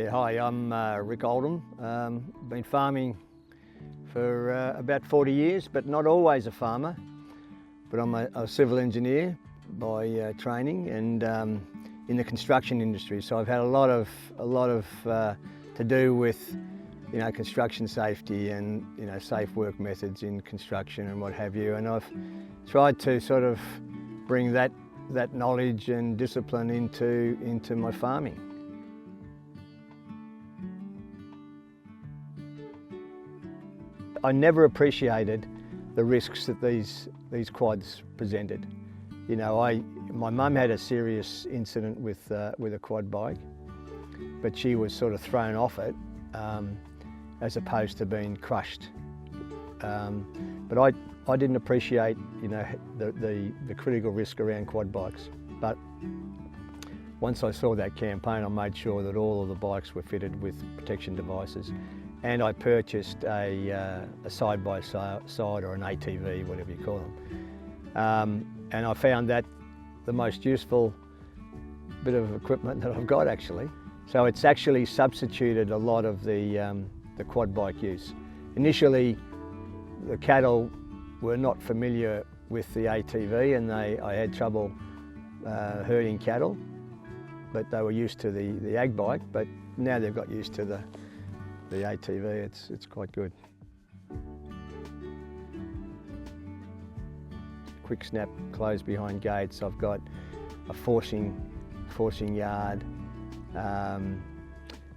Yeah, hi, I'm Rick Oldham. Been farming for about 40 years, but not always a farmer. But I'm a civil engineer by training and in the construction industry. So I've had a lot of to do with, you know, construction safety and, you know, safe work methods in construction and what have you. And I've tried to sort of bring that knowledge and discipline into my farming. I never appreciated the risks that these quads presented. You know, my mum had a serious incident with a quad bike, but she was sort of thrown off it as opposed to being crushed. But I didn't appreciate, you know, the critical risk around quad bikes. But once I saw that campaign, I made sure that all of the bikes were fitted with protection devices. And I purchased a side-by-side or an ATV, whatever you call them. And I found that the most useful bit of equipment that I've got, actually. So it's actually substituted a lot of the quad bike use. Initially, the cattle were not familiar with the ATV and I had trouble herding cattle, but they were used to the ag bike, but now they've got used to the ATV, it's quite good. Quick snap close behind gates. I've got a forcing yard.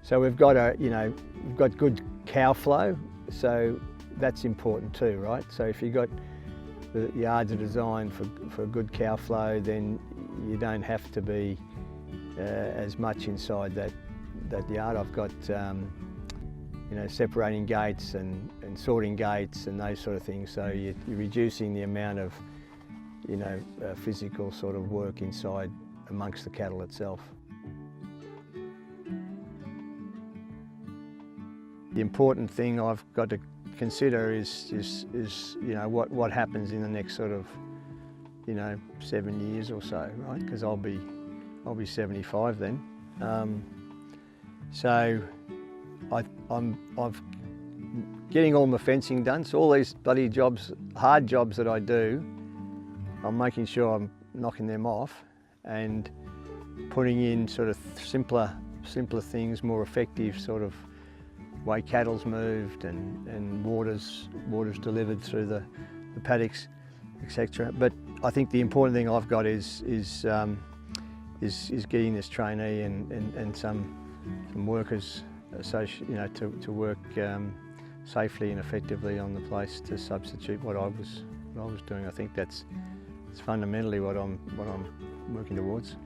So we've got we've got good cow flow, so that's important too, right? So if you've got the yards are designed for good cow flow, then you don't have to be as much inside that yard. I've got you know, separating gates and sorting gates and those sort of things. So you're reducing the amount of, you know, physical sort of work inside amongst the cattle itself. The important thing I've got to consider is you know, what happens in the next sort of, you know, 7 years or so, right? Because I'll be 75 then. So I'm getting all my fencing done, so all these bloody jobs, hard jobs that I do, I'm making sure I'm knocking them off and putting in sort of simpler things, more effective sort of way cattle's moved and water's delivered through the paddocks, etc. But I think the important thing I've got is getting this trainee and some workers, you know, to work safely and effectively on the place to substitute what I was doing. I think it's fundamentally what I'm working towards.